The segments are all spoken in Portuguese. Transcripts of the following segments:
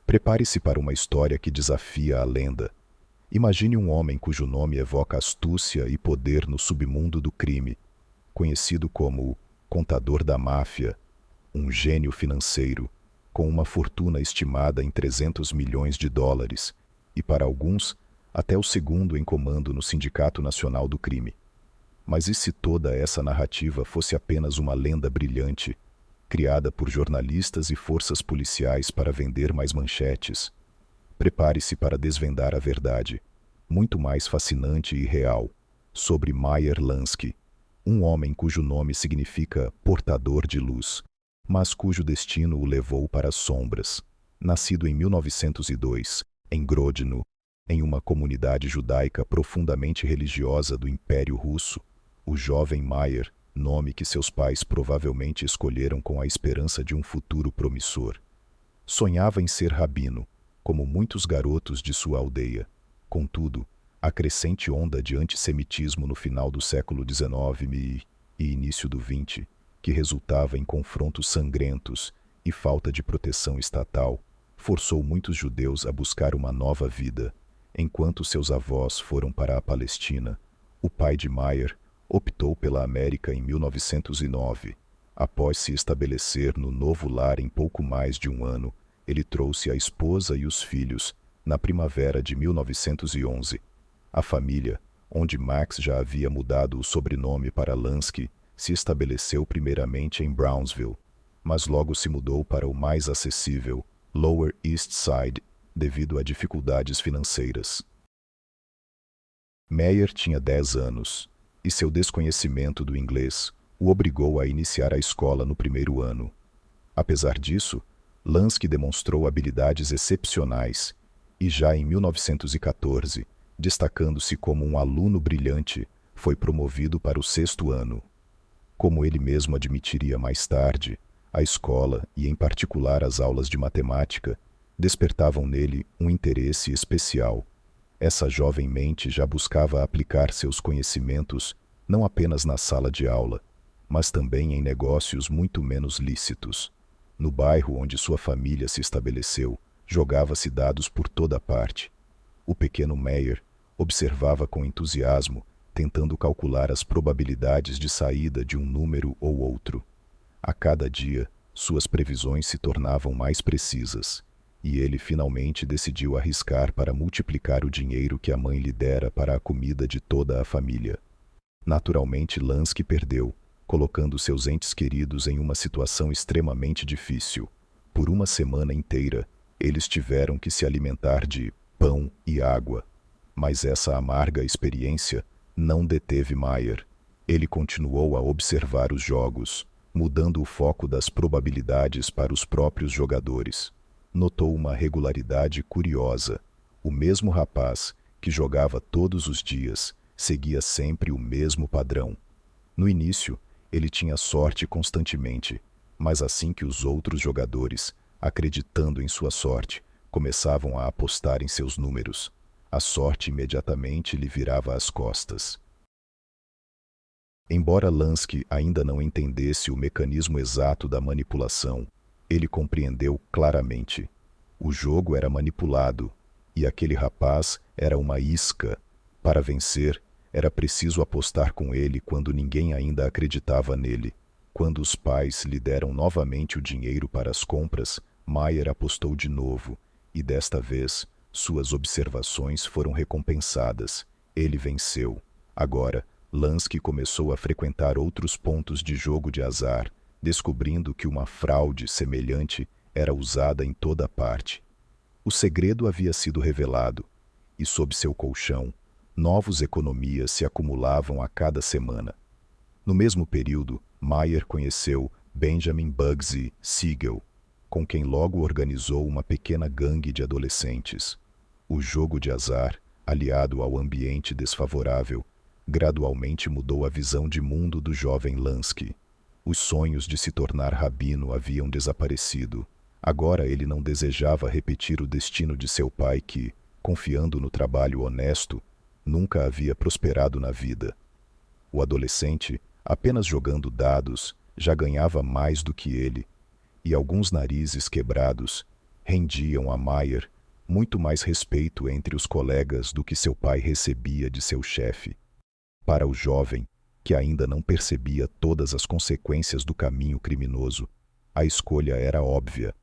Prepare-se para uma história que desafia a lenda. Imagine um homem cujo nome evoca astúcia e poder no submundo do crime, conhecido como o contador da máfia, um gênio financeiro, com uma fortuna estimada em 300 milhões de dólares, e para alguns, até o segundo em comando no Sindicato Nacional do Crime. Mas e se toda essa narrativa fosse apenas uma lenda brilhante, criada por jornalistas e forças policiais para vender mais manchetes? Prepare-se para desvendar a verdade, muito mais fascinante e real, sobre Meyer Lansky, um homem cujo nome significa portador de luz, mas cujo destino o levou para as sombras. Nascido em 1902, em Grodno, em uma comunidade judaica profundamente religiosa do Império Russo, o jovem Meyer, nome que seus pais provavelmente escolheram com a esperança de um futuro promissor, sonhava em ser rabino, como muitos garotos de sua aldeia. Contudo, a crescente onda de antissemitismo no final do século XIX e início do XX, que resultava em confrontos sangrentos e falta de proteção estatal, forçou muitos judeus a buscar uma nova vida. Enquanto seus avós foram para a Palestina, o pai de Meyer optou pela América em 1909. Após se estabelecer no novo lar em pouco mais de um ano, ele trouxe a esposa e os filhos na primavera de 1911. A família, onde Max já havia mudado o sobrenome para Lansky, se estabeleceu primeiramente em Brownsville, mas logo se mudou para o mais acessível Lower East Side devido a dificuldades financeiras. Meyer tinha 10 anos, e seu desconhecimento do inglês o obrigou a iniciar a escola no primeiro ano. Apesar disso, Lansky demonstrou habilidades excepcionais e já em 1914, destacando-se como um aluno brilhante, foi promovido para o 6º ano. Como ele mesmo admitiria mais tarde, a escola, e em particular as aulas de matemática, despertavam nele um interesse especial. Essa jovem mente já buscava aplicar seus conhecimentos não apenas na sala de aula, mas também em negócios muito menos lícitos. No bairro onde sua família se estabeleceu, jogava-se dados por toda parte. O pequeno Meyer observava com entusiasmo, tentando calcular as probabilidades de saída de um número ou outro. A cada dia, suas previsões se tornavam mais precisas, e ele finalmente decidiu arriscar para multiplicar o dinheiro que a mãe lhe dera para a comida de toda a família. Naturalmente, Lansky perdeu, colocando seus entes queridos em uma situação extremamente difícil. Por uma semana inteira, eles tiveram que se alimentar de pão e água. Mas essa amarga experiência não deteve Meyer. Ele continuou a observar os jogos, mudando o foco das probabilidades para os próprios jogadores. Notou uma regularidade curiosa. O mesmo rapaz, que jogava todos os dias, seguia sempre o mesmo padrão. No início, ele tinha sorte constantemente, mas assim que os outros jogadores, acreditando em sua sorte, começavam a apostar em seus números, a sorte imediatamente lhe virava as costas. Embora Lansky ainda não entendesse o mecanismo exato da manipulação, ele compreendeu claramente. O jogo era manipulado, e aquele rapaz era uma isca. Para vencer, era preciso apostar com ele quando ninguém ainda acreditava nele. Quando os pais lhe deram novamente o dinheiro para as compras, Meyer apostou de novo, e desta vez, suas observações foram recompensadas. Ele venceu. Agora, Lansky começou a frequentar outros pontos de jogo de azar, descobrindo que uma fraude semelhante era usada em toda parte. O segredo havia sido revelado, e sob seu colchão, novos economias se acumulavam a cada semana. No mesmo período, Meyer conheceu Benjamin Bugsy Siegel, com quem logo organizou uma pequena gangue de adolescentes. O jogo de azar, aliado ao ambiente desfavorável, gradualmente mudou a visão de mundo do jovem Lansky. Os sonhos de se tornar rabino haviam desaparecido. Agora ele não desejava repetir o destino de seu pai que, confiando no trabalho honesto, nunca havia prosperado na vida. O adolescente, apenas jogando dados, já ganhava mais do que ele, e alguns narizes quebrados rendiam a Mayer muito mais respeito entre os colegas do que seu pai recebia de seu chefe. Para o jovem, que ainda não percebia todas as consequências do caminho criminoso, a escolha era óbvia.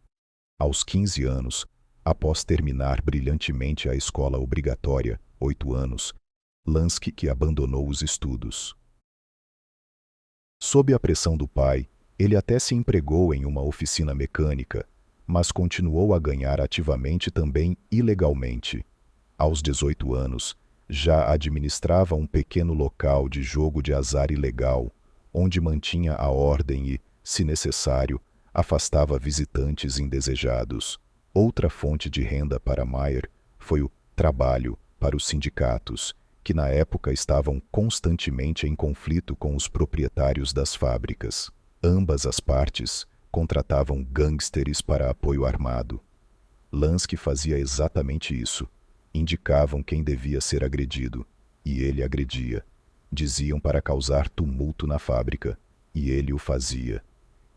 Aos 15 anos, após terminar brilhantemente a escola obrigatória, 8 anos, Lansky abandonou os estudos. Sob a pressão do pai, ele até se empregou em uma oficina mecânica, mas continuou a ganhar ativamente também ilegalmente. Aos 18 anos, já administrava um pequeno local de jogo de azar ilegal, onde mantinha a ordem e, se necessário, afastava visitantes indesejados. Outra fonte de renda para Mayer foi o trabalho para os sindicatos, que na época estavam constantemente em conflito com os proprietários das fábricas. Ambas as partes contratavam gangsters para apoio armado. Lansky fazia exatamente isso. Indicavam quem devia ser agredido, e ele agredia. Diziam para causar tumulto na fábrica, e ele o fazia.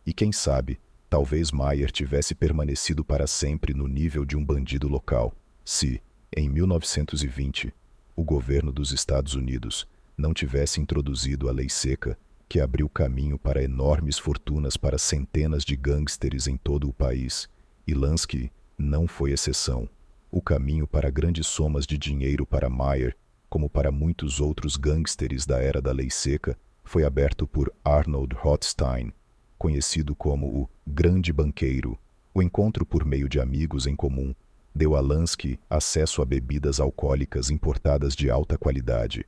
E quem sabe, talvez Mayer tivesse permanecido para sempre no nível de um bandido local, se, em 1920, o governo dos Estados Unidos não tivesse introduzido a lei seca, que abriu caminho para enormes fortunas para centenas de gangsters em todo o país, e Lansky não foi exceção. O caminho para grandes somas de dinheiro para Mayer, como para muitos outros gangsters da era da lei seca, foi aberto por Arnold Rothstein, conhecido como o Grande Banqueiro. O encontro por meio de amigos em comum deu a Lansky acesso a bebidas alcoólicas importadas de alta qualidade.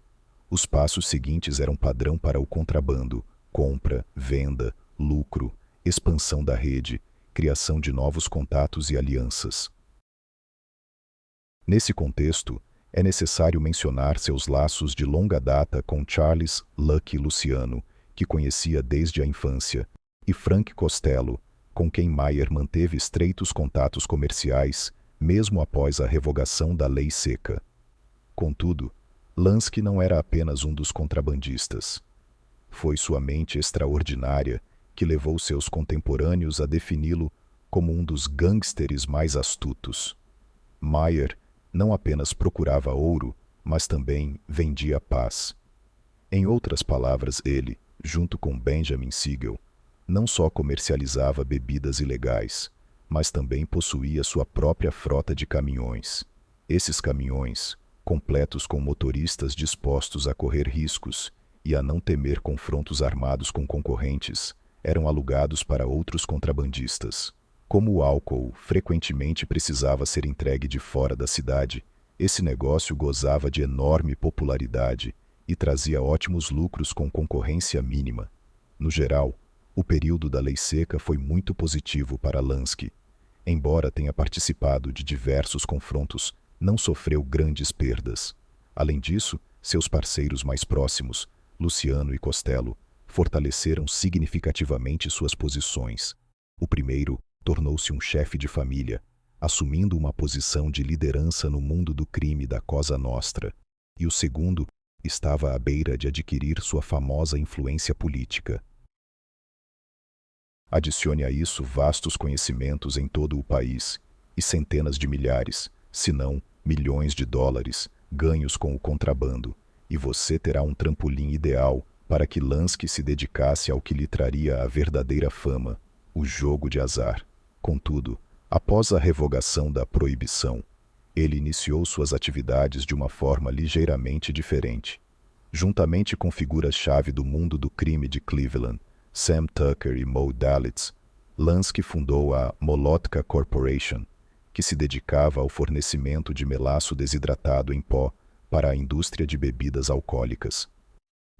Os passos seguintes eram padrão para o contrabando: compra, venda, lucro, expansão da rede, criação de novos contatos e alianças. Nesse contexto, é necessário mencionar seus laços de longa data com Charles Lucky Luciano, que conhecia desde a infância, e Frank Costello, com quem Mayer manteve estreitos contatos comerciais, mesmo após a revogação da lei seca. Contudo, Lansky não era apenas um dos contrabandistas. Foi sua mente extraordinária que levou seus contemporâneos a defini-lo como um dos gangsters mais astutos. Mayer não apenas procurava ouro, mas também vendia paz. Em outras palavras, ele, junto com Benjamin Siegel, não só comercializava bebidas ilegais, mas também possuía sua própria frota de caminhões. Esses caminhões, completos com motoristas dispostos a correr riscos e a não temer confrontos armados com concorrentes, eram alugados para outros contrabandistas. Como o álcool frequentemente precisava ser entregue de fora da cidade, esse negócio gozava de enorme popularidade e trazia ótimos lucros com concorrência mínima. No geral, o período da lei seca foi muito positivo para Lansky. Embora tenha participado de diversos confrontos, não sofreu grandes perdas. Além disso, seus parceiros mais próximos, Luciano e Costello, fortaleceram significativamente suas posições. O primeiro tornou-se um chefe de família, assumindo uma posição de liderança no mundo do crime da Cosa Nostra, e o segundo estava à beira de adquirir sua famosa influência política. Adicione a isso vastos conhecimentos em todo o país e centenas de milhares, se não milhões de dólares, ganhos com o contrabando, e você terá um trampolim ideal para que Lansky se dedicasse ao que lhe traria a verdadeira fama, o jogo de azar. Contudo, após a revogação da proibição, ele iniciou suas atividades de uma forma ligeiramente diferente. Juntamente com figuras-chave do mundo do crime de Cleveland, Sam Tucker e Moe Dalitz, Lansky fundou a Molotka Corporation, que se dedicava ao fornecimento de melaço desidratado em pó para a indústria de bebidas alcoólicas.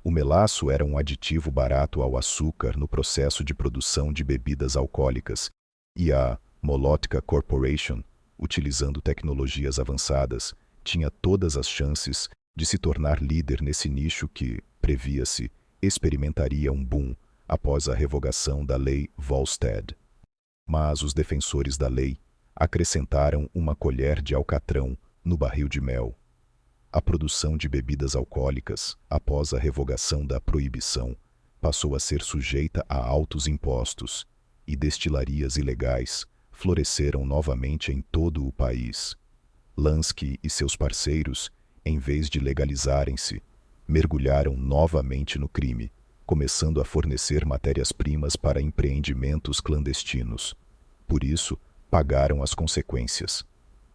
O melaço era um aditivo barato ao açúcar no processo de produção de bebidas alcoólicas, e a Molotka Corporation, utilizando tecnologias avançadas, tinha todas as chances de se tornar líder nesse nicho que, previa-se, experimentaria um boom após a revogação da Lei Volstead. Mas os defensores da lei acrescentaram uma colher de alcatrão no barril de mel. A produção de bebidas alcoólicas, após a revogação da proibição, passou a ser sujeita a altos impostos, e destilarias ilegais floresceram novamente em todo o país. Lansky e seus parceiros, em vez de legalizarem-se, mergulharam novamente no crime, começando a fornecer matérias-primas para empreendimentos clandestinos. Por isso, pagaram as consequências.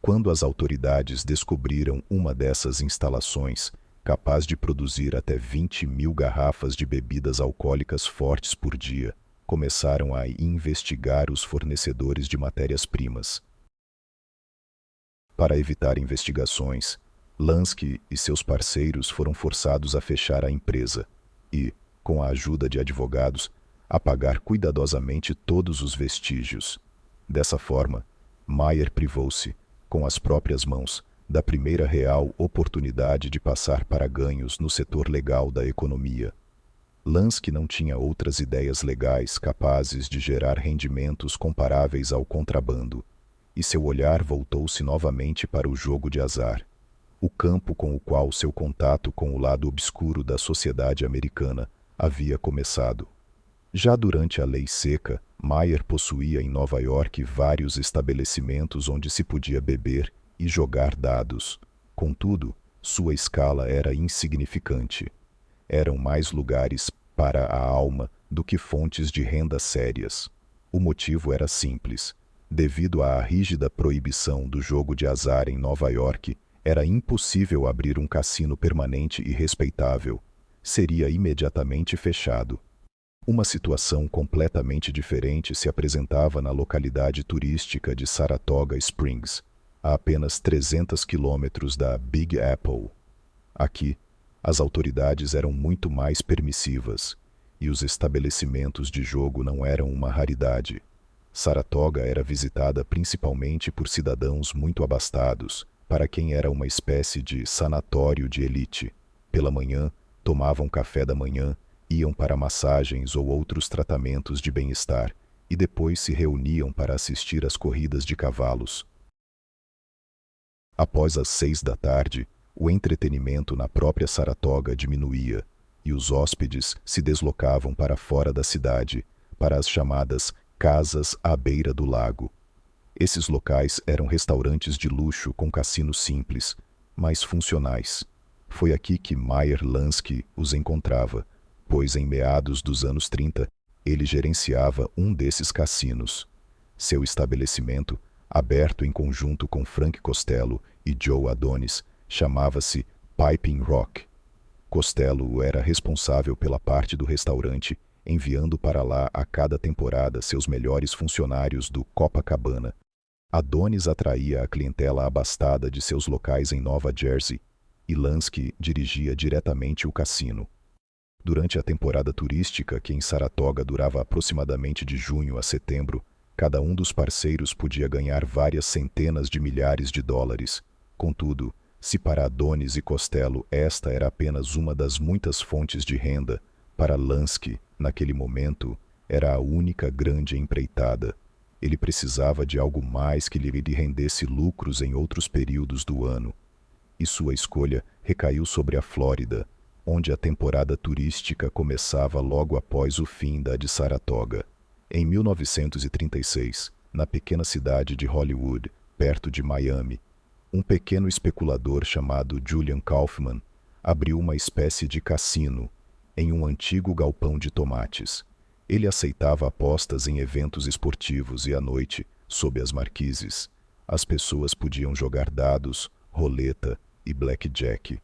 Quando as autoridades descobriram uma dessas instalações, capaz de produzir até 20.000 garrafas de bebidas alcoólicas fortes por dia, começaram a investigar os fornecedores de matérias-primas. Para evitar investigações, Lansky e seus parceiros foram forçados a fechar a empresa e, com a ajuda de advogados, apagar cuidadosamente todos os vestígios. Dessa forma, Mayer privou-se, com as próprias mãos, da primeira real oportunidade de passar para ganhos no setor legal da economia. Lansky não tinha outras ideias legais capazes de gerar rendimentos comparáveis ao contrabando, e seu olhar voltou-se novamente para o jogo de azar, o campo com o qual seu contato com o lado obscuro da sociedade americana havia começado. Já durante a Lei Seca, Mayer possuía em Nova York vários estabelecimentos onde se podia beber e jogar dados. Contudo, sua escala era insignificante. Eram mais lugares para a alma do que fontes de renda sérias. O motivo era simples. Devido à rígida proibição do jogo de azar em Nova York, era impossível abrir um cassino permanente e respeitável. Seria imediatamente fechado. Uma situação completamente diferente se apresentava na localidade turística de Saratoga Springs, a apenas 300 quilômetros da Big Apple. Aqui, as autoridades eram muito mais permissivas, e os estabelecimentos de jogo não eram uma raridade. Saratoga era visitada principalmente por cidadãos muito abastados, para quem era uma espécie de sanatório de elite. Pela manhã, tomavam café da manhã, iam para massagens ou outros tratamentos de bem-estar, e depois se reuniam para assistir às corridas de cavalos. Após as 6 da tarde, o entretenimento na própria Saratoga diminuía, e os hóspedes se deslocavam para fora da cidade, para as chamadas casas à beira do lago. Esses locais eram restaurantes de luxo com cassinos simples, mas funcionais. Foi aqui que Meyer Lansky os encontrava, pois em meados dos anos 30 ele gerenciava um desses cassinos. Seu estabelecimento, aberto em conjunto com Frank Costello e Joe Adonis, chamava-se Piping Rock. Costello era responsável pela parte do restaurante, enviando para lá a cada temporada seus melhores funcionários do Copacabana. Adonis atraía a clientela abastada de seus locais em Nova Jersey, e Lansky dirigia diretamente o cassino. Durante a temporada turística, que em Saratoga durava aproximadamente de junho a setembro, cada um dos parceiros podia ganhar várias centenas de milhares de dólares. Contudo, se para Adonis e Costello esta era apenas uma das muitas fontes de renda, para Lansky, naquele momento, era a única grande empreitada. Ele precisava de algo mais que lhe rendesse lucros em outros períodos do ano. E sua escolha recaiu sobre a Flórida, onde a temporada turística começava logo após o fim da de Saratoga. Em 1936, na pequena cidade de Hollywood, perto de Miami, um pequeno especulador chamado Julian Kaufman abriu uma espécie de cassino em um antigo galpão de tomates. Ele aceitava apostas em eventos esportivos e à noite, sob as marquises, as pessoas podiam jogar dados, roleta e blackjack.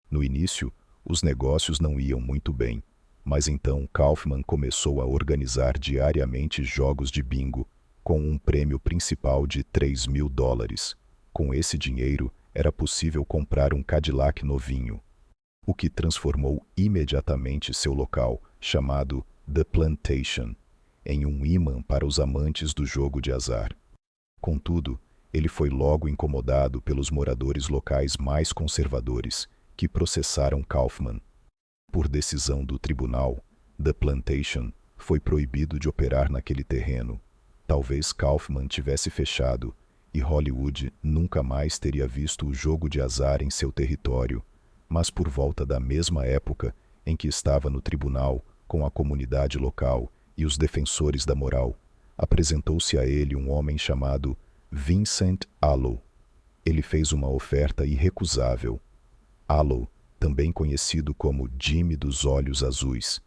No início, os negócios não iam muito bem, mas então Kaufman começou a organizar diariamente jogos de bingo, com um prêmio principal de $3.000. Com esse dinheiro, era possível comprar um Cadillac novinho, o que transformou imediatamente seu local, chamado The Plantation, em um imã para os amantes do jogo de azar. Contudo, ele foi logo incomodado pelos moradores locais mais conservadores, que processaram Kaufman. Por decisão do tribunal, The Plantation foi proibido de operar naquele terreno. Talvez Kaufman tivesse fechado, e Hollywood nunca mais teria visto o jogo de azar em seu território, mas por volta da mesma época em que estava no tribunal com a comunidade local e os defensores da moral, apresentou-se a ele um homem chamado Vincent Allo. Ele fez uma oferta irrecusável. Allo, também conhecido como Jimmy dos Olhos Azuis,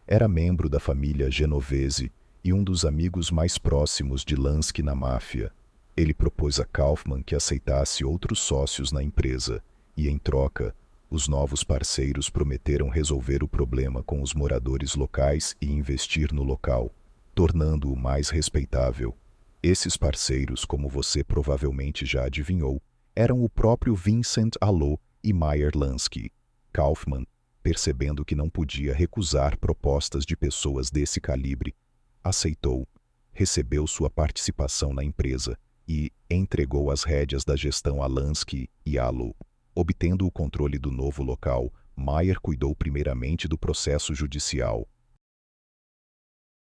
era membro da família Genovese e um dos amigos mais próximos de Lansky na máfia. Ele propôs a Kaufman que aceitasse outros sócios na empresa e, em troca, os novos parceiros prometeram resolver o problema com os moradores locais e investir no local, tornando-o mais respeitável. Esses parceiros, como você provavelmente já adivinhou, eram o próprio Vincent Allo e Meyer Lansky. Kaufman, percebendo que não podia recusar propostas de pessoas desse calibre, aceitou, recebeu sua participação na empresa e entregou as rédeas da gestão a Lansky e Allo. Obtendo o controle do novo local, Meyer cuidou primeiramente do processo judicial.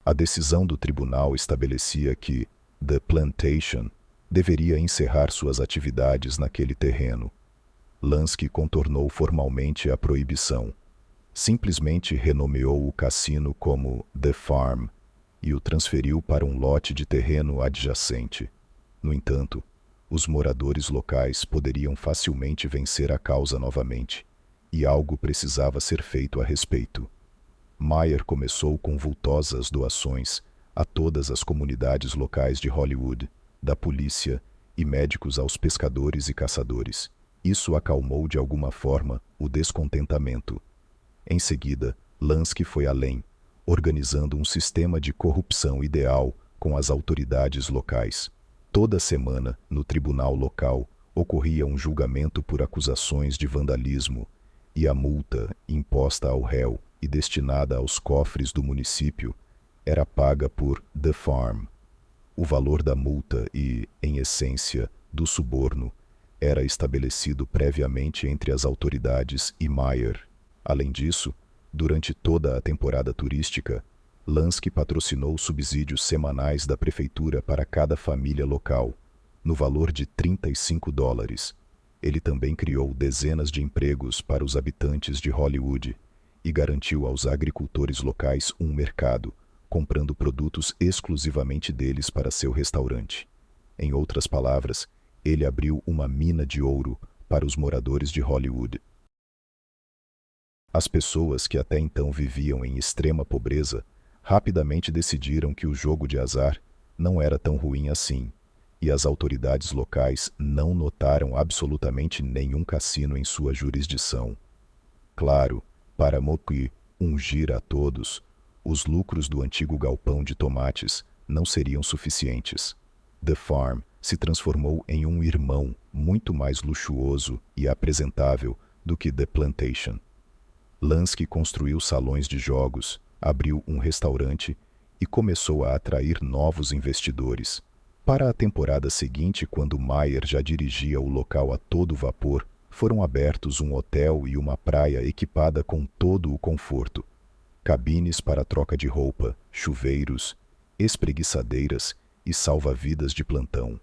A decisão do tribunal estabelecia que The Plantation deveria encerrar suas atividades naquele terreno. Lansky contornou formalmente a proibição. Simplesmente renomeou o cassino como The Farm e o transferiu para um lote de terreno adjacente. No entanto, os moradores locais poderiam facilmente vencer a causa novamente, e algo precisava ser feito a respeito. Meyer começou com vultosas doações a todas as comunidades locais de Hollywood, da polícia e médicos aos pescadores e caçadores. Isso acalmou de alguma forma o descontentamento. Em seguida, Lansky foi além, organizando um sistema de corrupção ideal com as autoridades locais. Toda semana, no tribunal local, ocorria um julgamento por acusações de vandalismo, e a multa imposta ao réu e destinada aos cofres do município era paga por The Farm. O valor da multa e, em essência, do suborno era estabelecido previamente entre as autoridades e Meyer. Além disso, durante toda a temporada turística, Lansky patrocinou subsídios semanais da prefeitura para cada família local, no valor de $35. Ele também criou dezenas de empregos para os habitantes de Hollywood e garantiu aos agricultores locais um mercado, comprando produtos exclusivamente deles para seu restaurante. Em outras palavras, ele abriu uma mina de ouro para os moradores de Hollywood. As pessoas que até então viviam em extrema pobreza rapidamente decidiram que o jogo de azar não era tão ruim assim, e as autoridades locais não notaram absolutamente nenhum cassino em sua jurisdição. Claro, para Moki ungir a todos, os lucros do antigo galpão de tomates não seriam suficientes. The Farm se transformou em um irmão muito mais luxuoso e apresentável do que The Plantation. Lansky construiu salões de jogos, abriu um restaurante e começou a atrair novos investidores. Para a temporada seguinte, quando Meyer já dirigia o local a todo vapor, foram abertos um hotel e uma praia equipada com todo o conforto. Cabines para troca de roupa, chuveiros, espreguiçadeiras e salva-vidas de plantão.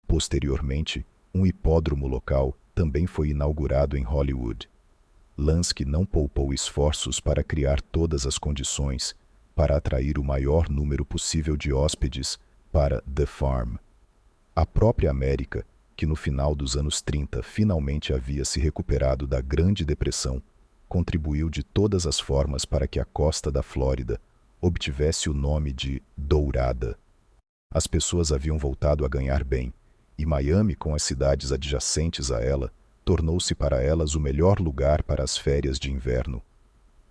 Posteriormente, um hipódromo local também foi inaugurado em Hollywood. Lansky não poupou esforços para criar todas as condições para atrair o maior número possível de hóspedes para The Farm. A própria América, que no final dos anos 30 finalmente havia se recuperado da Grande Depressão, contribuiu de todas as formas para que a costa da Flórida obtivesse o nome de Dourada. As pessoas haviam voltado a ganhar bem, e Miami, com as cidades adjacentes a ela, tornou-se para elas o melhor lugar para as férias de inverno.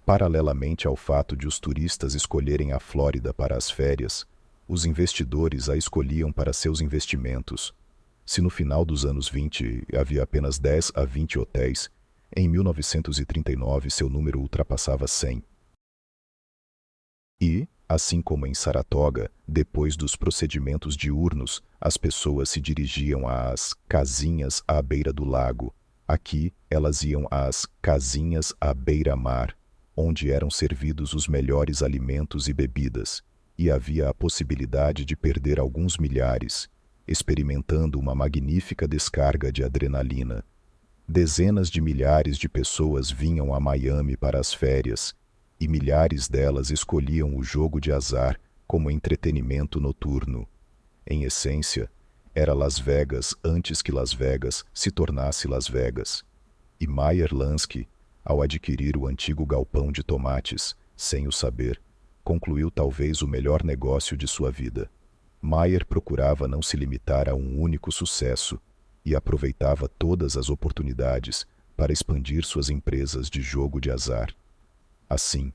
Paralelamente ao fato de os turistas escolherem a Flórida para as férias, os investidores a escolhiam para seus investimentos. Se no final dos anos 20 havia apenas 10 a 20 hotéis, em 1939 seu número ultrapassava 100. E, assim como em Saratoga, depois dos procedimentos diurnos, as pessoas se dirigiam às casinhas à beira do lago. Aqui, elas iam às casinhas à beira-mar, onde eram servidos os melhores alimentos e bebidas, e havia a possibilidade de perder alguns milhares, experimentando uma magnífica descarga de adrenalina. Dezenas de milhares de pessoas vinham a Miami para as férias, e milhares delas escolhiam o jogo de azar como entretenimento noturno. Em essência, era Las Vegas antes que Las Vegas se tornasse Las Vegas. E Meyer Lansky, ao adquirir o antigo galpão de tomates, sem o saber, concluiu talvez o melhor negócio de sua vida. Meyer procurava não se limitar a um único sucesso e aproveitava todas as oportunidades para expandir suas empresas de jogo de azar. Assim,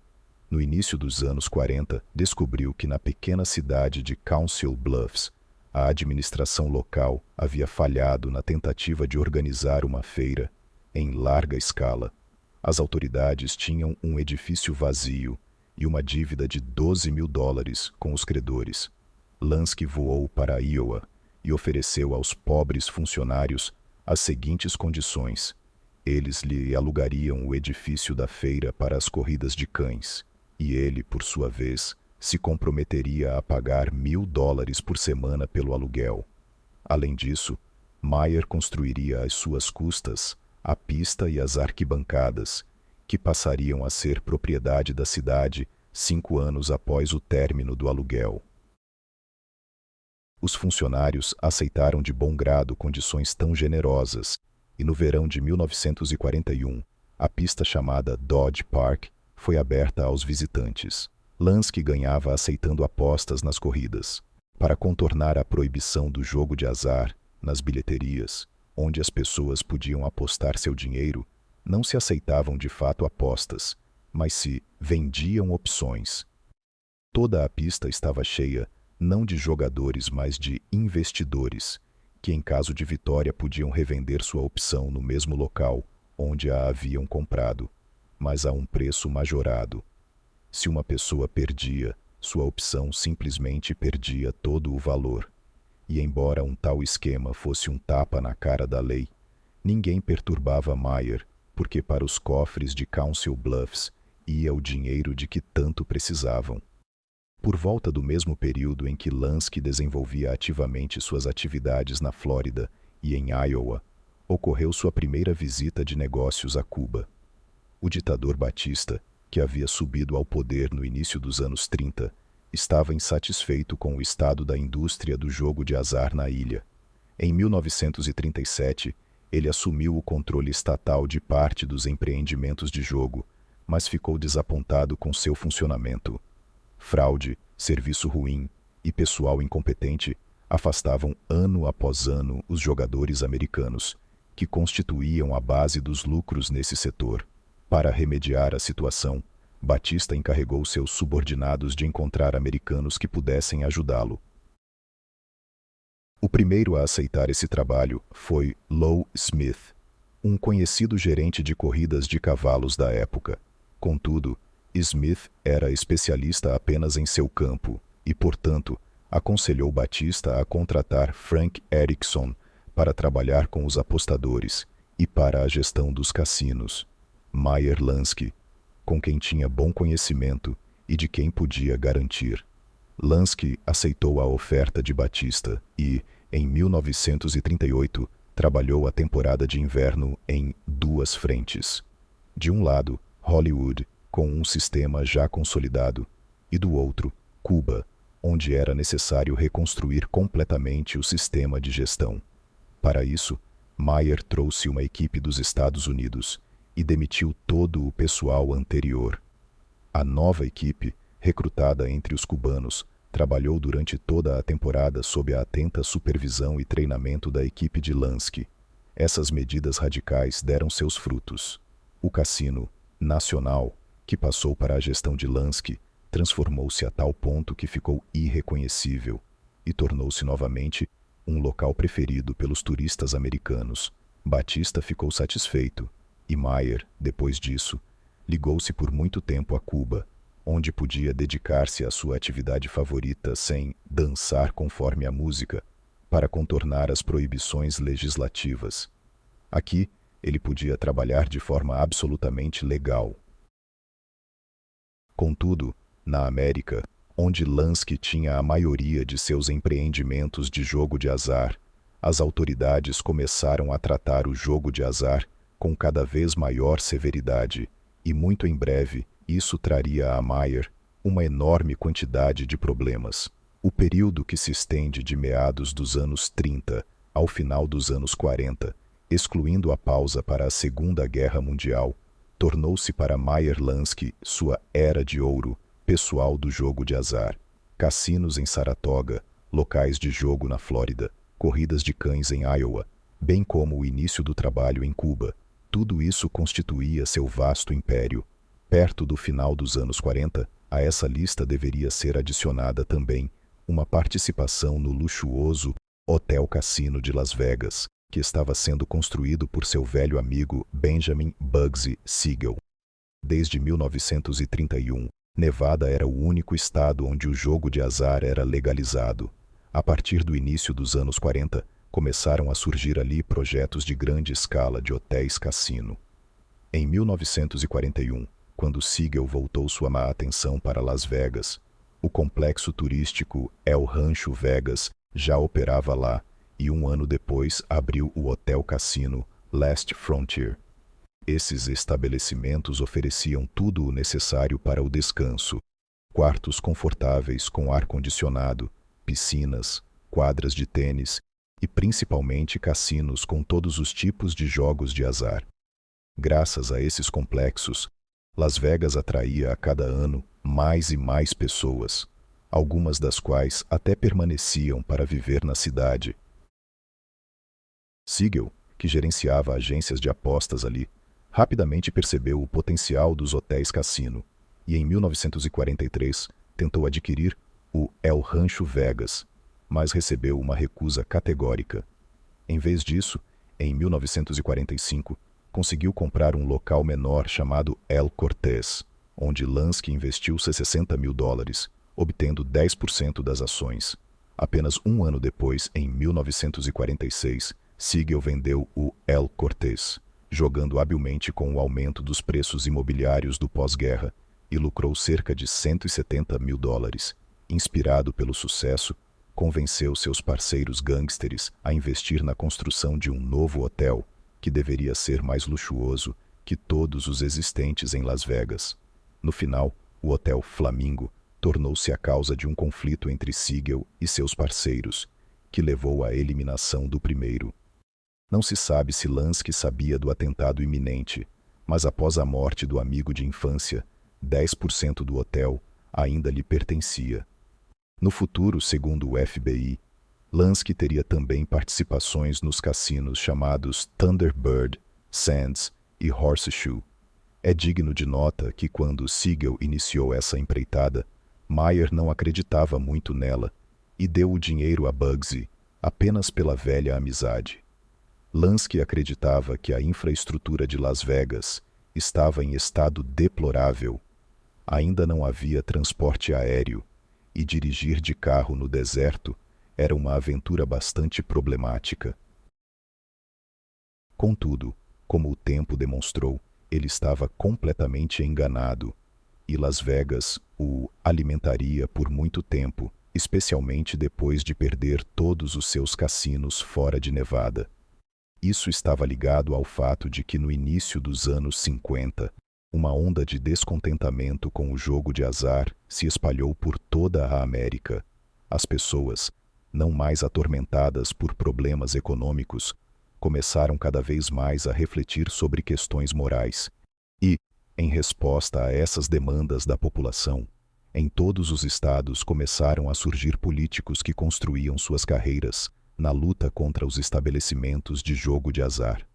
no início dos anos 40, descobriu que na pequena cidade de Council Bluffs, a administração local havia falhado na tentativa de organizar uma feira em larga escala. As autoridades tinham um edifício vazio e uma dívida de $12.000 com os credores. Lansky voou para Iowa e ofereceu aos pobres funcionários as seguintes condições. Eles lhe alugariam o edifício da feira para as corridas de cães, e ele, por sua vez, se comprometeria a pagar $1.000 por semana pelo aluguel. Além disso, Meyer construiria às suas custas a pista e as arquibancadas, que passariam a ser propriedade da cidade 5 anos após o término do aluguel. Os funcionários aceitaram de bom grado condições tão generosas, e no verão de 1941, a pista chamada Dodge Park foi aberta aos visitantes. Lansky ganhava aceitando apostas nas corridas. Para contornar a proibição do jogo de azar nas bilheterias, onde as pessoas podiam apostar seu dinheiro, não se aceitavam de fato apostas, mas se vendiam opções. Toda a pista estava cheia não de jogadores, mas de investidores, que em caso de vitória podiam revender sua opção no mesmo local onde a haviam comprado, mas a um preço majorado. Se uma pessoa perdia, sua opção simplesmente perdia todo o valor. E embora um tal esquema fosse um tapa na cara da lei, ninguém perturbava Meyer, porque para os cofres de Council Bluffs ia o dinheiro de que tanto precisavam. Por volta do mesmo período em que Lansky desenvolvia ativamente suas atividades na Flórida e em Iowa, ocorreu sua primeira visita de negócios a Cuba. O ditador Batista, que havia subido ao poder no início dos anos 30, estava insatisfeito com o estado da indústria do jogo de azar na ilha. Em 1937, ele assumiu o controle estatal de parte dos empreendimentos de jogo, mas ficou desapontado com seu funcionamento. Fraude, serviço ruim e pessoal incompetente afastavam ano após ano os jogadores americanos, que constituíam a base dos lucros nesse setor. Para remediar a situação, Batista encarregou seus subordinados de encontrar americanos que pudessem ajudá-lo. O primeiro a aceitar esse trabalho foi Lou Smith, um conhecido gerente de corridas de cavalos da época. Contudo, Smith era especialista apenas em seu campo e, portanto, aconselhou Batista a contratar Frank Erickson para trabalhar com os apostadores e para a gestão dos cassinos. Meyer Lansky, com quem tinha bom conhecimento e de quem podia garantir. Lansky aceitou a oferta de Batista e, em 1938, trabalhou a temporada de inverno em 2 frentes. De um lado, Hollywood, com um sistema já consolidado, e do outro, Cuba, onde era necessário reconstruir completamente o sistema de gestão. Para isso, Meyer trouxe uma equipe dos Estados Unidos e demitiu todo o pessoal anterior. A nova equipe, recrutada entre os cubanos, trabalhou durante toda a temporada sob a atenta supervisão e treinamento da equipe de Lansky. Essas medidas radicais deram seus frutos. O cassino nacional, que passou para a gestão de Lansky, transformou-se a tal ponto que ficou irreconhecível e tornou-se novamente um local preferido pelos turistas americanos. Batista ficou satisfeito e Meyer, depois disso, ligou-se por muito tempo a Cuba, onde podia dedicar-se à sua atividade favorita sem dançar conforme a música, para contornar as proibições legislativas. Aqui, ele podia trabalhar de forma absolutamente legal. Contudo, na América, onde Lansky tinha a maioria de seus empreendimentos de jogo de azar, as autoridades começaram a tratar o jogo de azar com cada vez maior severidade, e muito em breve isso traria a Meyer uma enorme quantidade de problemas. O período, que se estende de meados dos anos 30 ao final dos anos 40, excluindo a pausa para a Segunda Guerra Mundial, tornou-se para Meyer Lansky sua era de ouro pessoal do jogo de azar. Cassinos em Saratoga, locais de jogo na Flórida, corridas de cães em Iowa, bem como o início do trabalho em Cuba. Tudo isso constituía seu vasto império. Perto do final dos anos 40, a essa lista deveria ser adicionada também uma participação no luxuoso Hotel Cassino de Las Vegas, que estava sendo construído por seu velho amigo Benjamin Bugsy Siegel. Desde 1931, Nevada era o único estado onde o jogo de azar era legalizado. A partir do início dos anos 40, começaram a surgir ali projetos de grande escala de hotéis-cassino. Em 1941, quando Siegel voltou sua má atenção para Las Vegas, o complexo turístico El Rancho Vegas já operava lá e um ano depois abriu o Hotel Cassino Last Frontier. Esses estabelecimentos ofereciam tudo o necessário para o descanso: quartos confortáveis com ar-condicionado, piscinas, quadras de tênis e principalmente cassinos com todos os tipos de jogos de azar. Graças a esses complexos, Las Vegas atraía a cada ano mais e mais pessoas, algumas das quais até permaneciam para viver na cidade. Siegel, que gerenciava agências de apostas ali, rapidamente percebeu o potencial dos hotéis-cassino e, em 1943, tentou adquirir o El Rancho Vegas, mas recebeu uma recusa categórica. Em vez disso, em 1945, conseguiu comprar um local menor chamado El Cortez, onde Lansky investiu $60 mil, obtendo 10% das ações. Apenas um ano depois, em 1946, Siegel vendeu o El Cortez, jogando habilmente com o aumento dos preços imobiliários do pós-guerra, e lucrou cerca de $170 mil. Inspirado pelo sucesso, convenceu seus parceiros gangsters a investir na construção de um novo hotel, que deveria ser mais luxuoso que todos os existentes em Las Vegas. No final, o Hotel Flamingo tornou-se a causa de um conflito entre Siegel e seus parceiros, que levou à eliminação do primeiro. Não se sabe se Lansky sabia do atentado iminente, mas após a morte do amigo de infância, 10% do hotel ainda lhe pertencia. No futuro, segundo o FBI, Lansky teria também participações nos cassinos chamados Thunderbird, Sands e Horseshoe. É digno de nota que quando Siegel iniciou essa empreitada, Meyer não acreditava muito nela e deu o dinheiro a Bugsy apenas pela velha amizade. Lansky acreditava que a infraestrutura de Las Vegas estava em estado deplorável. Ainda não havia transporte aéreo e dirigir de carro no deserto era uma aventura bastante problemática. Contudo, como o tempo demonstrou, ele estava completamente enganado, e Las Vegas o alimentaria por muito tempo, especialmente depois de perder todos os seus cassinos fora de Nevada. Isso estava ligado ao fato de que no início dos anos 50, uma onda de descontentamento com o jogo de azar se espalhou por toda a América. As pessoas, não mais atormentadas por problemas econômicos, começaram cada vez mais a refletir sobre questões morais. E, em resposta a essas demandas da população, em todos os estados começaram a surgir políticos que construíam suas carreiras na luta contra os estabelecimentos de jogo de azar.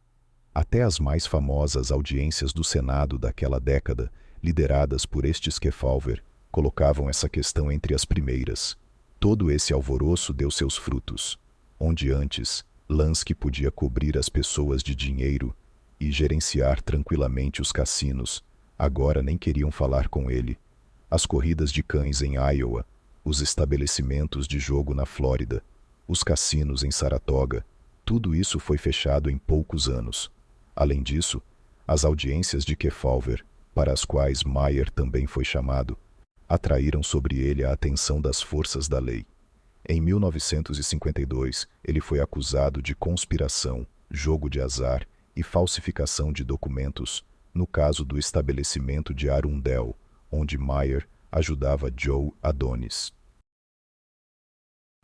Até as mais famosas audiências do Senado daquela década, lideradas por estes Kefauver, colocavam essa questão entre as primeiras. Todo esse alvoroço deu seus frutos. Onde antes, Lansky podia cobrir as pessoas de dinheiro e gerenciar tranquilamente os cassinos, agora nem queriam falar com ele. As corridas de cães em Iowa, os estabelecimentos de jogo na Flórida, os cassinos em Saratoga, tudo isso foi fechado em poucos anos. Além disso, as audiências de Kefauver, para as quais Meyer também foi chamado, atraíram sobre ele a atenção das forças da lei. Em 1952, ele foi acusado de conspiração, jogo de azar e falsificação de documentos, no caso do estabelecimento de Arundel, onde Meyer ajudava Joe Adonis.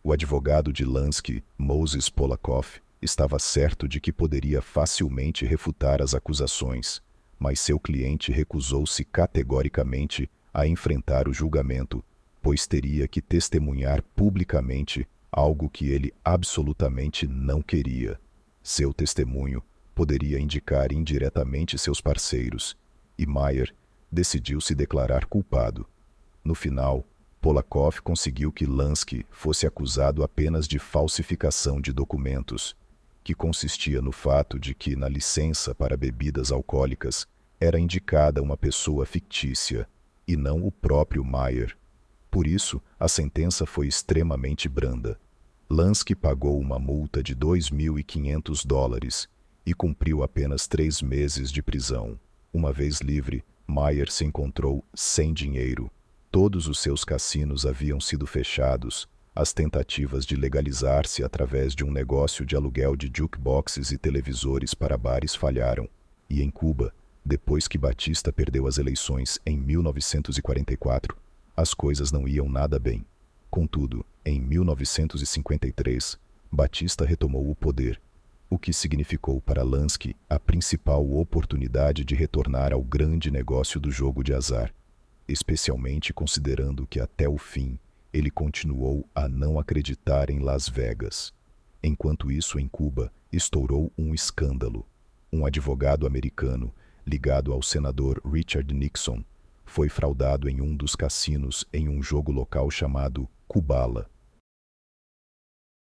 O advogado de Lansky, Moses Polakoff, estava certo de que poderia facilmente refutar as acusações, mas seu cliente recusou-se categoricamente a enfrentar o julgamento, pois teria que testemunhar publicamente algo que ele absolutamente não queria. Seu testemunho poderia indicar indiretamente seus parceiros, e Meyer decidiu se declarar culpado. No final, Polakoff conseguiu que Lansky fosse acusado apenas de falsificação de documentos, que consistia no fato de que na licença para bebidas alcoólicas era indicada uma pessoa fictícia, e não o próprio Meyer. Por isso, a sentença foi extremamente branda. Lansky pagou uma multa de $2.500 e cumpriu apenas 3 meses de prisão. Uma vez livre, Meyer se encontrou sem dinheiro. Todos os seus cassinos haviam sido fechados, as tentativas de legalizar-se através de um negócio de aluguel de jukeboxes e televisores para bares falharam, e em Cuba, depois que Batista perdeu as eleições em 1944, as coisas não iam nada bem. Contudo, em 1953, Batista retomou o poder, o que significou para Lansky a principal oportunidade de retornar ao grande negócio do jogo de azar, especialmente considerando que até o fim ele continuou a não acreditar em Las Vegas. Enquanto isso, em Cuba, estourou um escândalo. Um advogado americano, ligado ao senador Richard Nixon, foi fraudado em um dos cassinos em um jogo local chamado Cubala.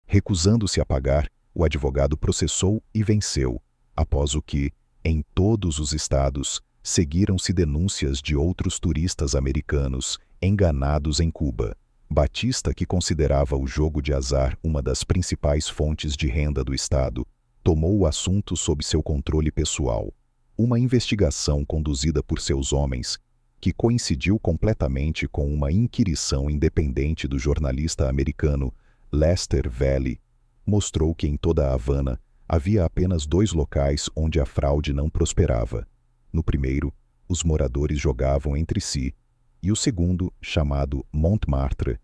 Recusando-se a pagar, o advogado processou e venceu, após o que, em todos os estados, seguiram-se denúncias de outros turistas americanos enganados em Cuba. Batista, que considerava o jogo de azar uma das principais fontes de renda do estado, tomou o assunto sob seu controle pessoal. Uma investigação conduzida por seus homens, que coincidiu completamente com uma inquirição independente do jornalista americano Lester Valley, mostrou que em toda a Havana havia apenas 2 locais onde a fraude não prosperava. No primeiro, os moradores jogavam entre si, e o segundo, chamado Montmartre,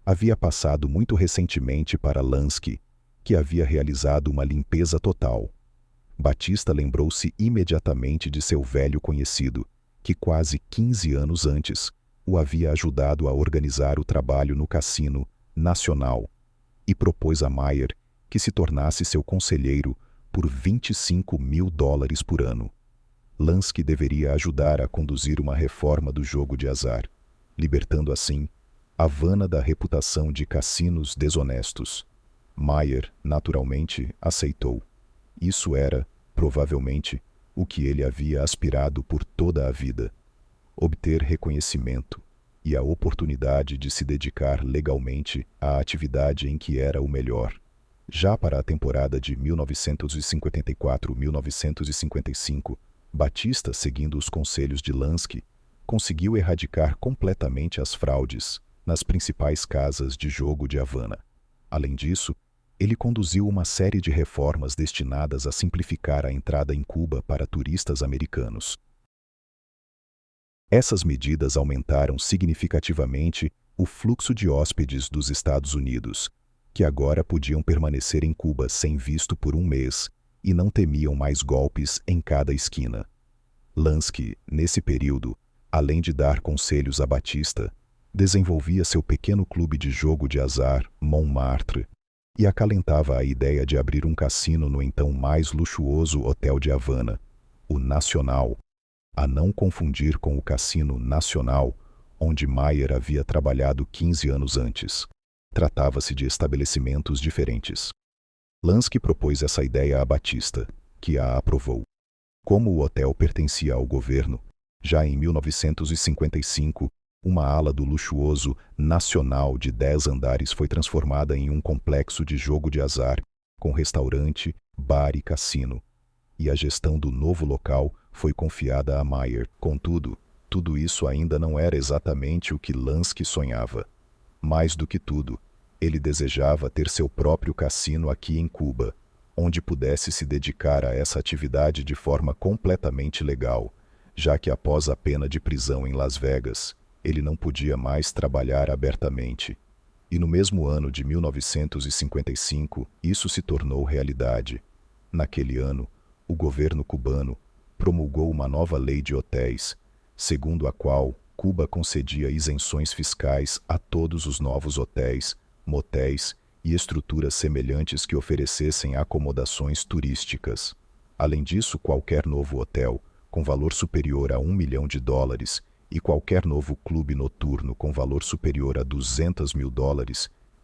havia passado muito recentemente para Lansky, que havia realizado uma limpeza total. Batista lembrou-se imediatamente de seu velho conhecido, que quase 15 anos antes o havia ajudado a organizar o trabalho no Cassino Nacional, e propôs a Meyer que se tornasse seu conselheiro por $25.000 por ano. Lansky deveria ajudar a conduzir uma reforma do jogo de azar, libertando assim Havana da reputação de cassinos desonestos. Meyer, naturalmente, aceitou. Isso era, provavelmente, o que ele havia aspirado por toda a vida: obter reconhecimento e a oportunidade de se dedicar legalmente à atividade em que era o melhor. Já para a temporada de 1954-1955, Batista, seguindo os conselhos de Lansky, conseguiu erradicar completamente as fraudes nas principais casas de jogo de Havana. Além disso, ele conduziu uma série de reformas destinadas a simplificar a entrada em Cuba para turistas americanos. Essas medidas aumentaram significativamente o fluxo de hóspedes dos Estados Unidos, que agora podiam permanecer em Cuba sem visto por 1 mês e não temiam mais golpes em cada esquina. Lansky, nesse período, além de dar conselhos a Batista, desenvolvia seu pequeno clube de jogo de azar, Montmartre, e acalentava a ideia de abrir um cassino no então mais luxuoso hotel de Havana, o Nacional, a não confundir com o Cassino Nacional, onde Meyer havia trabalhado 15 anos antes. Tratava-se de estabelecimentos diferentes. Lansky propôs essa ideia a Batista, que a aprovou. Como o hotel pertencia ao governo, já em 1955, uma ala do luxuoso Nacional de 10 andares foi transformada em um complexo de jogo de azar, com restaurante, bar e cassino, e a gestão do novo local foi confiada a Meyer. Contudo, tudo isso ainda não era exatamente o que Lansky sonhava. Mais do que tudo, ele desejava ter seu próprio cassino aqui em Cuba, onde pudesse se dedicar a essa atividade de forma completamente legal, já que após a pena de prisão em Las Vegas, ele não podia mais trabalhar abertamente. E no mesmo ano de 1955, isso se tornou realidade. Naquele ano, o governo cubano promulgou uma nova lei de hotéis, segundo a qual Cuba concedia isenções fiscais a todos os novos hotéis, motéis e estruturas semelhantes que oferecessem acomodações turísticas. Além disso, qualquer novo hotel, com valor superior a $1 milhão, e qualquer novo clube noturno com valor superior a $200 mil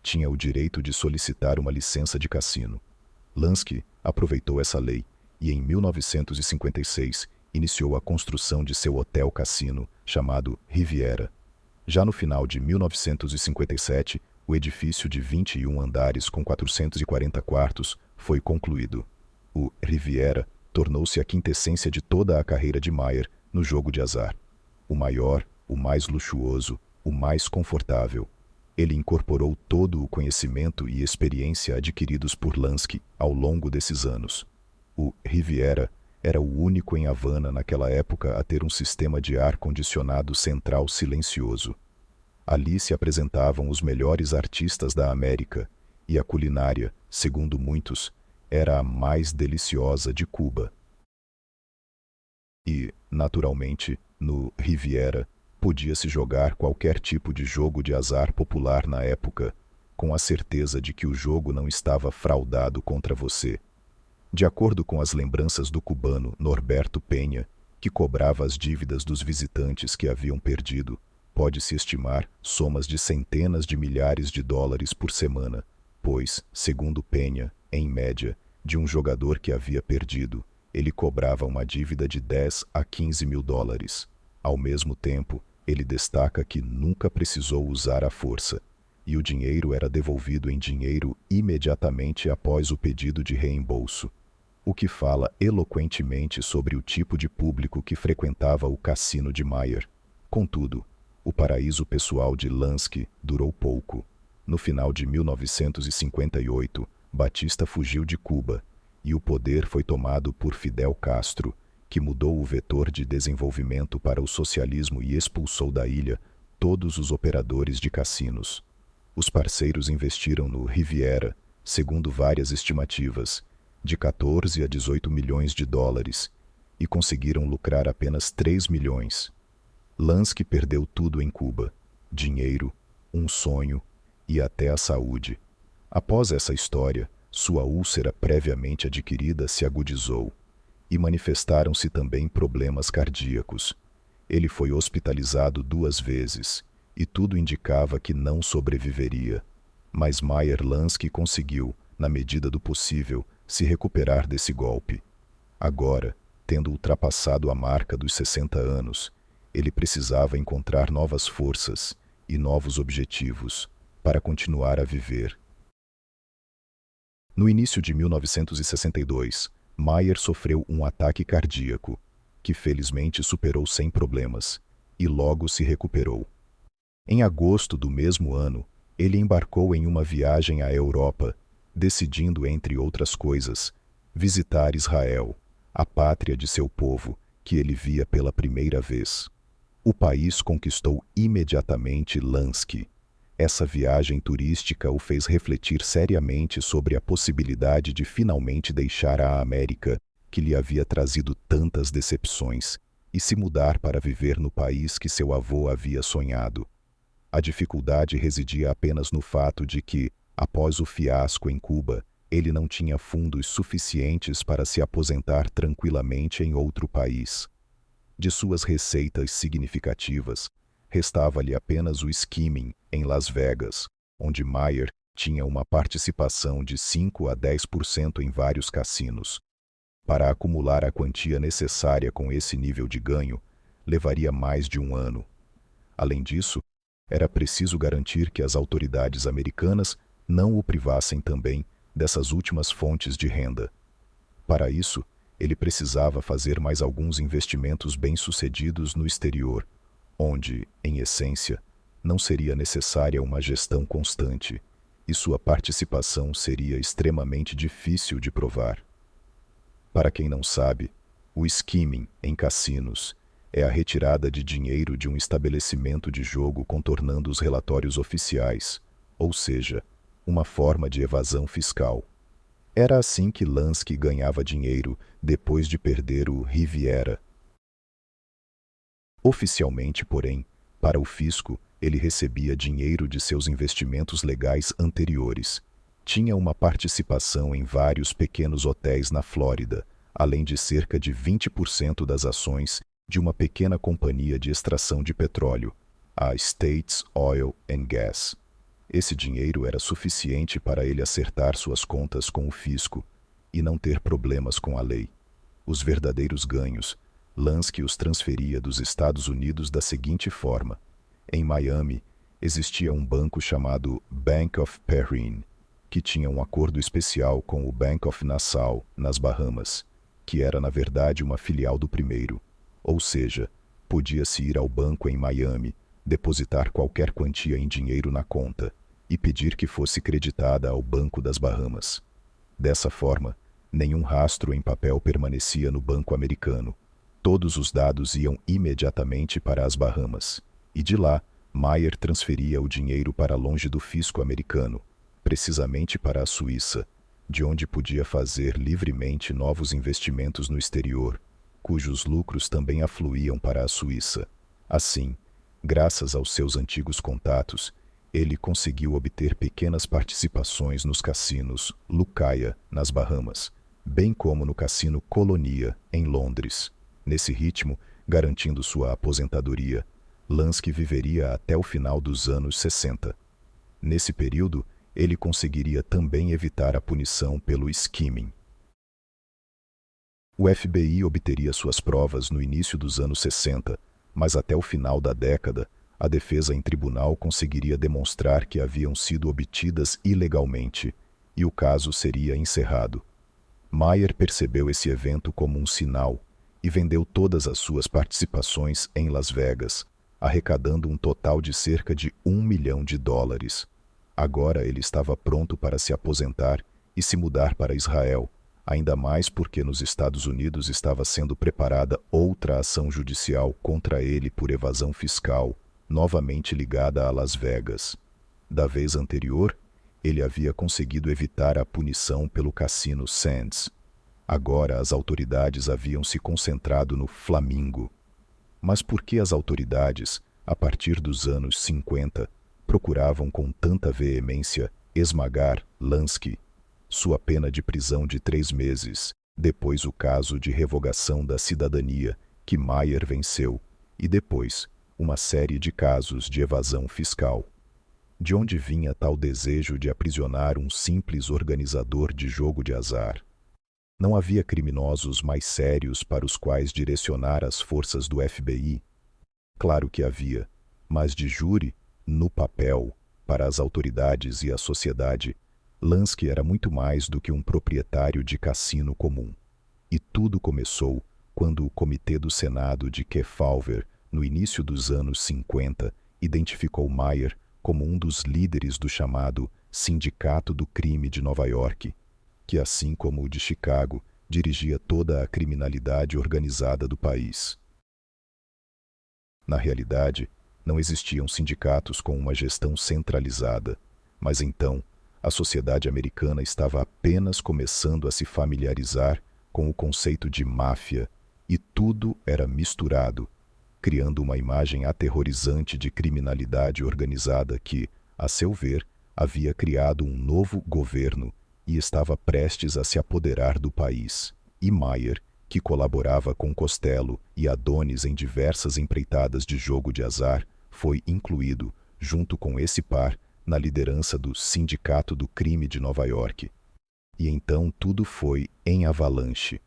tinha o direito de solicitar uma licença de cassino. Lansky aproveitou essa lei e, em 1956, iniciou a construção de seu hotel-cassino, chamado Riviera. Já no final de 1957, o edifício de 21 andares com 440 quartos foi concluído. O Riviera tornou-se a quintessência de toda a carreira de Mayer no jogo de azar. O maior, o mais luxuoso, o mais confortável. Ele incorporou todo o conhecimento e experiência adquiridos por Lansky ao longo desses anos. O Riviera era o único em Havana naquela época a ter um sistema de ar-condicionado central silencioso. Ali se apresentavam os melhores artistas da América, e a culinária, segundo muitos, era a mais deliciosa de Cuba. E, naturalmente, no Riviera, podia-se jogar qualquer tipo de jogo de azar popular na época, com a certeza de que o jogo não estava fraudado contra você. De acordo com as lembranças do cubano Norberto Penha, que cobrava as dívidas dos visitantes que haviam perdido, pode-se estimar somas de centenas de milhares de dólares por semana, pois, segundo Penha, em média, de um jogador que havia perdido, ele cobrava uma dívida de 10 a 15 mil dólares. Ao mesmo tempo, ele destaca que nunca precisou usar a força, e o dinheiro era devolvido em dinheiro imediatamente após o pedido de reembolso, o que fala eloquentemente sobre o tipo de público que frequentava o cassino de Mayer. Contudo, o paraíso pessoal de Lansky durou pouco. No final de 1958, Batista fugiu de Cuba, e o poder foi tomado por Fidel Castro, que mudou o vetor de desenvolvimento para o socialismo e expulsou da ilha todos os operadores de cassinos. Os parceiros investiram no Riviera, segundo várias estimativas, de 14 a 18 milhões de dólares, e conseguiram lucrar apenas 3 milhões. Lansky perdeu tudo em Cuba: dinheiro, um sonho e até a saúde. Após essa história, sua úlcera previamente adquirida se agudizou e manifestaram-se também problemas cardíacos. Ele foi hospitalizado 2 vezes e tudo indicava que não sobreviveria. Mas Meyer Lansky conseguiu, na medida do possível, se recuperar desse golpe. Agora, tendo ultrapassado a marca dos 60 anos, ele precisava encontrar novas forças e novos objetivos para continuar a viver. No início de 1962, Meyer sofreu um ataque cardíaco, que felizmente superou sem problemas, e logo se recuperou. Em agosto do mesmo ano, ele embarcou em uma viagem à Europa, decidindo, entre outras coisas, visitar Israel, a pátria de seu povo, que ele via pela primeira vez. O país conquistou imediatamente Lansky. Essa viagem turística o fez refletir seriamente sobre a possibilidade de finalmente deixar a América, que lhe havia trazido tantas decepções, e se mudar para viver no país que seu avô havia sonhado. A dificuldade residia apenas no fato de que, após o fiasco em Cuba, ele não tinha fundos suficientes para se aposentar tranquilamente em outro país. De suas receitas significativas, restava-lhe apenas o skimming em Las Vegas, onde Meyer tinha uma participação de 5 a 10% em vários cassinos. Para acumular a quantia necessária com esse nível de ganho, levaria mais de um ano. Além disso, era preciso garantir que as autoridades americanas não o privassem também dessas últimas fontes de renda. Para isso, ele precisava fazer mais alguns investimentos bem-sucedidos no exterior, onde, em essência, não seria necessária uma gestão constante, e sua participação seria extremamente difícil de provar. Para quem não sabe, o skimming em cassinos é a retirada de dinheiro de um estabelecimento de jogo contornando os relatórios oficiais, ou seja, uma forma de evasão fiscal. Era assim que Lansky ganhava dinheiro depois de perder o Riviera. Oficialmente, porém, para o fisco, ele recebia dinheiro de seus investimentos legais anteriores. Tinha uma participação em vários pequenos hotéis na Flórida, além de cerca de 20% das ações de uma pequena companhia de extração de petróleo, a States Oil and Gas. Esse dinheiro era suficiente para ele acertar suas contas com o fisco e não ter problemas com a lei. Os verdadeiros ganhos, Lansky os transferia dos Estados Unidos da seguinte forma. Em Miami, existia um banco chamado Bank of Perrin, que tinha um acordo especial com o Bank of Nassau, nas Bahamas, que era na verdade uma filial do primeiro. Ou seja, podia-se ir ao banco em Miami, depositar qualquer quantia em dinheiro na conta e pedir que fosse creditada ao Banco das Bahamas. Dessa forma, nenhum rastro em papel permanecia no banco americano. Todos os dados iam imediatamente para as Bahamas, e de lá, Mayer transferia o dinheiro para longe do fisco americano, precisamente para a Suíça, de onde podia fazer livremente novos investimentos no exterior, cujos lucros também afluíam para a Suíça. Assim, graças aos seus antigos contatos, ele conseguiu obter pequenas participações nos cassinos Lucaia, nas Bahamas, bem como no cassino Colonia, em Londres. Nesse ritmo, garantindo sua aposentadoria, Lansky viveria até o final dos anos 60. Nesse período, ele conseguiria também evitar a punição pelo skimming. O FBI obteria suas provas no início dos anos 60, mas até o final da década, a defesa em tribunal conseguiria demonstrar que haviam sido obtidas ilegalmente, e o caso seria encerrado. Mayer percebeu esse evento como um sinal e vendeu todas as suas participações em Las Vegas, arrecadando um total de cerca de $1 milhão. Agora ele estava pronto para se aposentar e se mudar para Israel, ainda mais porque nos Estados Unidos estava sendo preparada outra ação judicial contra ele por evasão fiscal, novamente ligada a Las Vegas. Da vez anterior, ele havia conseguido evitar a punição pelo cassino Sands. Agora as autoridades haviam se concentrado no Flamingo. Mas por que as autoridades, a partir dos anos 50, procuravam com tanta veemência esmagar Lansky? Sua pena de prisão de 3 meses, depois o caso de revogação da cidadania, que Mayer venceu, e depois uma série de casos de evasão fiscal. De onde vinha tal desejo de aprisionar um simples organizador de jogo de azar? Não havia criminosos mais sérios para os quais direcionar as forças do FBI? Claro que havia, mas de jure, no papel, para as autoridades e a sociedade, Lansky era muito mais do que um proprietário de cassino comum. E tudo começou quando o Comitê do Senado de Kefauver, no início dos anos 50, identificou Mayer como um dos líderes do chamado Sindicato do Crime de Nova York, que, assim como o de Chicago, dirigia toda a criminalidade organizada do país. Na realidade, não existiam sindicatos com uma gestão centralizada, mas então a sociedade americana estava apenas começando a se familiarizar com o conceito de máfia e tudo era misturado, criando uma imagem aterrorizante de criminalidade organizada que, a seu ver, havia criado um novo governo e estava prestes a se apoderar do país. E Mayer, que colaborava com Costello e Adonis em diversas empreitadas de jogo de azar, foi incluído, junto com esse par, na liderança do Sindicato do Crime de Nova York. E então tudo foi em avalanche.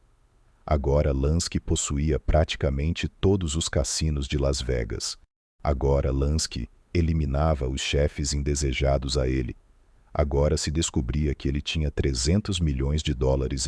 Agora Lansky possuía praticamente todos os cassinos de Las Vegas. Agora Lansky eliminava os chefes indesejados a ele. Agora se descobria que ele tinha $300 milhões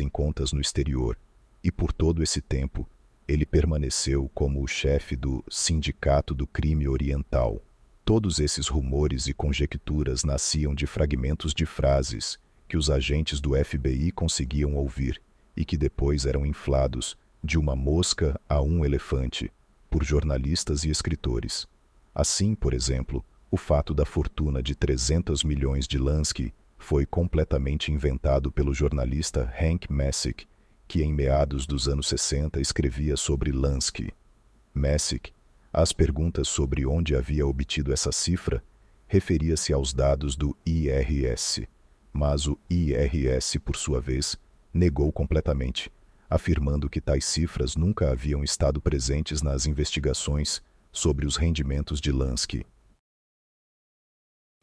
em contas no exterior. E por todo esse tempo, ele permaneceu como o chefe do Sindicato do Crime Oriental. Todos esses rumores e conjecturas nasciam de fragmentos de frases que os agentes do FBI conseguiam ouvir e que depois eram inflados de uma mosca a um elefante. por jornalistas e escritores. Assim, por exemplo, o fato da fortuna de 300 milhões de Lansky foi completamente inventado pelo jornalista Hank Messick, que em meados dos anos 60 escrevia sobre Lansky. Messick, às perguntas sobre onde havia obtido essa cifra, referia-se aos dados do IRS, mas o IRS, por sua vez, negou completamente, afirmando que tais cifras nunca haviam estado presentes nas investigações sobre os rendimentos de Lansky.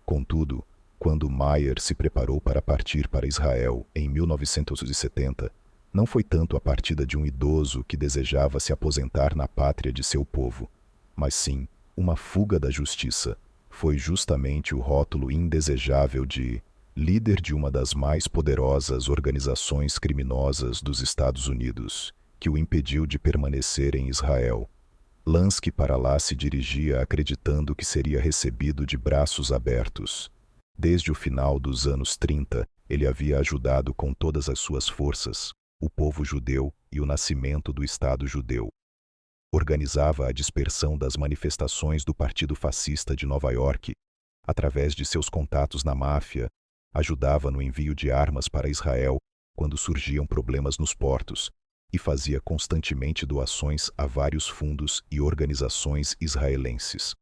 Contudo, quando Meyer se preparou para partir para Israel em 1970, não foi tanto a partida de um idoso que desejava se aposentar na pátria de seu povo, mas sim uma fuga da justiça. Foi justamente o rótulo indesejável de líder de uma das mais poderosas organizações criminosas dos Estados Unidos, que o impediu de permanecer em Israel. Lansky para lá se dirigia acreditando que seria recebido de braços abertos. Desde o final dos anos 30, ele havia ajudado com todas as suas forças o povo judeu e o nascimento do Estado judeu. Organizava a dispersão das manifestações do Partido Fascista de Nova York, através de seus contatos na máfia, ajudava no envio de armas para Israel quando surgiam problemas nos portos, e fazia constantemente doações a vários fundos e organizações israelenses.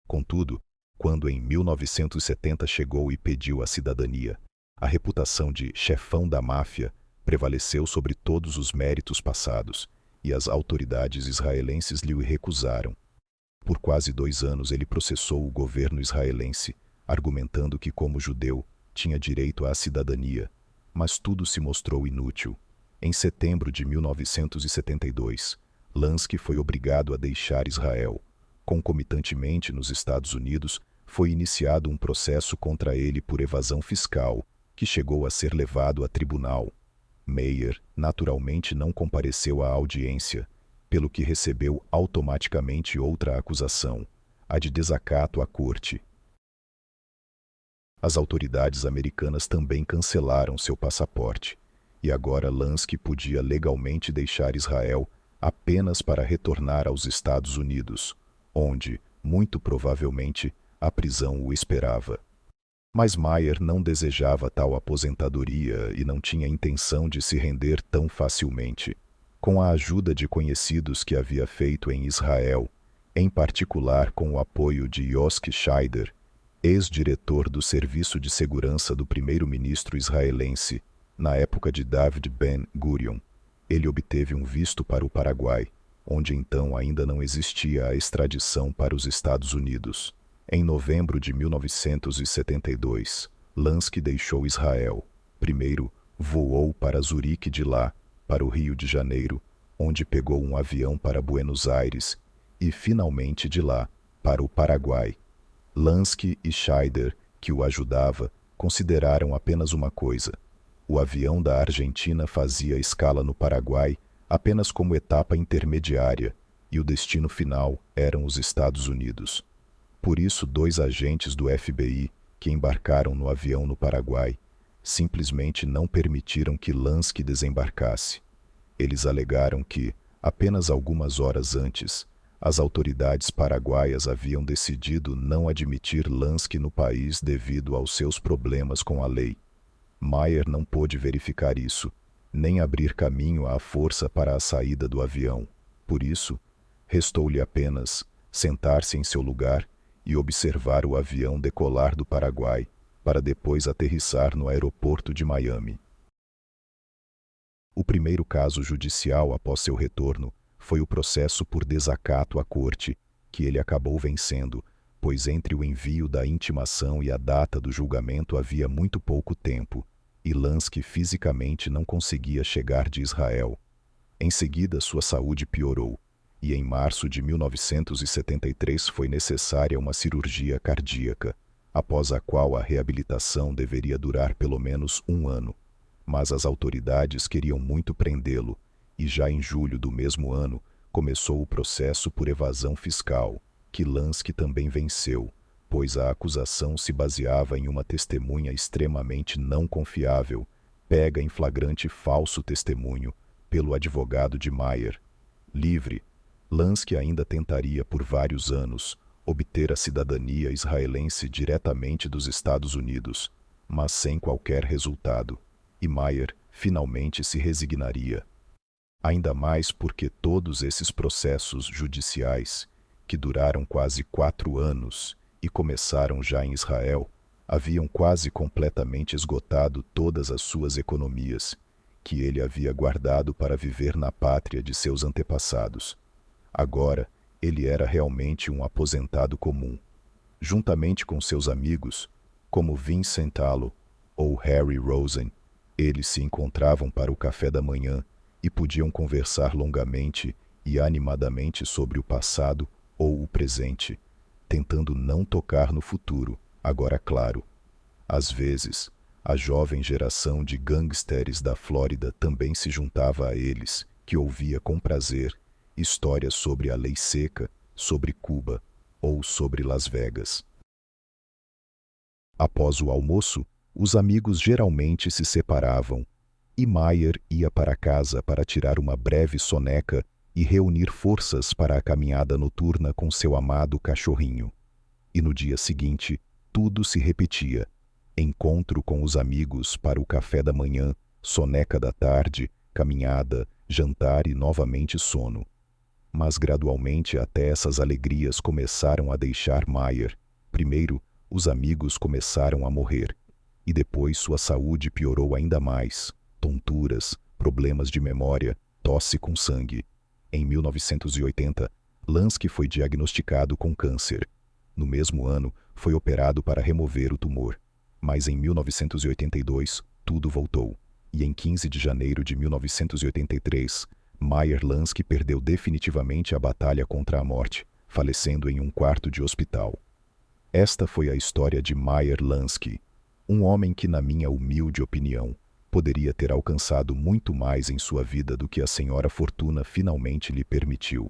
Contudo, quando em 1970 chegou e pediu a cidadania, a reputação de chefão da máfia prevaleceu sobre todos os méritos passados, e as autoridades israelenses lhe o recusaram. Por quase 2 anos ele processou o governo israelense, argumentando que, como judeu, tinha direito à cidadania, mas tudo se mostrou inútil. Em setembro de 1972, Lansky foi obrigado a deixar Israel. Concomitantemente, nos Estados Unidos, foi iniciado um processo contra ele por evasão fiscal, que chegou a ser levado a tribunal. Meyer, naturalmente, não compareceu à audiência, pelo que recebeu automaticamente outra acusação, a de desacato à corte. As autoridades americanas também cancelaram seu passaporte, e agora Lansky podia legalmente deixar Israel apenas para retornar aos Estados Unidos, onde, muito provavelmente, a prisão o esperava. Mas Meyer não desejava tal aposentadoria e não tinha intenção de se render tão facilmente. Com a ajuda de conhecidos que havia feito em Israel, em particular com o apoio de Yossi Scheider, ex-diretor do Serviço de Segurança do primeiro-ministro israelense, na época de David Ben-Gurion, ele obteve um visto para o Paraguai, onde então ainda não existia a extradição para os Estados Unidos. Em novembro de 1972, Lansky deixou Israel. Primeiro, voou para Zurique, de lá, para o Rio de Janeiro, onde pegou um avião para Buenos Aires, e finalmente de lá, para o Paraguai. Lansky e Scheider, que o ajudava, consideraram apenas uma coisa: o avião da Argentina fazia escala no Paraguai apenas como etapa intermediária, e o destino final eram os Estados Unidos. Por isso, 2 agentes do FBI, que embarcaram no avião no Paraguai, simplesmente não permitiram que Lansky desembarcasse. Eles alegaram que, apenas algumas horas antes, as autoridades paraguaias haviam decidido não admitir Lansky no país devido aos seus problemas com a lei. Meyer não pôde verificar isso, nem abrir caminho à força para a saída do avião. Por isso, restou-lhe apenas sentar-se em seu lugar e observar o avião decolar do Paraguai, para depois aterrissar no aeroporto de Miami. O primeiro caso judicial após seu retorno foi o processo por desacato à corte, que ele acabou vencendo, pois entre o envio da intimação e a data do julgamento havia muito pouco tempo, e Lansky fisicamente não conseguia chegar de Israel. Em seguida, sua saúde piorou, e em março de 1973 foi necessária uma cirurgia cardíaca, após a qual a reabilitação deveria durar pelo menos 1 ano. Mas as autoridades queriam muito prendê-lo, e já em julho do mesmo ano começou o processo por evasão fiscal, que Lansky também venceu, pois a acusação se baseava em uma testemunha extremamente não confiável, pega em flagrante falso testemunho pelo advogado de Meyer. Livre, Lansky ainda tentaria por vários anos obter a cidadania israelense diretamente dos Estados Unidos, mas sem qualquer resultado, e Meyer finalmente se resignaria. Ainda mais porque todos esses processos judiciais, que duraram quase 4 anos e começaram já em Israel, haviam quase completamente esgotado todas as suas economias, que ele havia guardado para viver na pátria de seus antepassados. Agora, ele era realmente um aposentado comum. Juntamente com seus amigos, como Vincent Allo ou Harry Rosen, eles se encontravam para o café da manhã e podiam conversar longamente e animadamente sobre o passado ou o presente, tentando não tocar no futuro, agora claro. Às vezes, a jovem geração de gangsters da Flórida também se juntava a eles, que ouvia com prazer histórias sobre a lei seca, sobre Cuba ou sobre Las Vegas. Após o almoço, os amigos geralmente se separavam e Meyer ia para casa para tirar uma breve soneca e reunir forças para a caminhada noturna com seu amado cachorrinho. E no dia seguinte, tudo se repetia: encontro com os amigos para o café da manhã, soneca da tarde, caminhada, jantar e novamente sono. Mas gradualmente até essas alegrias começaram a deixar Meyer. Primeiro, os amigos começaram a morrer, e depois sua saúde piorou ainda mais: tonturas, problemas de memória, tosse com sangue. Em 1980, Lansky foi diagnosticado com câncer. No mesmo ano, foi operado para remover o tumor. Mas em 1982, tudo voltou. E em 15 de janeiro de 1983, Meyer Lansky perdeu definitivamente a batalha contra a morte, falecendo em um quarto de hospital. Esta foi a história de Meyer Lansky, um homem que, na minha humilde opinião, poderia ter alcançado muito mais em sua vida do que a senhora Fortuna finalmente lhe permitiu.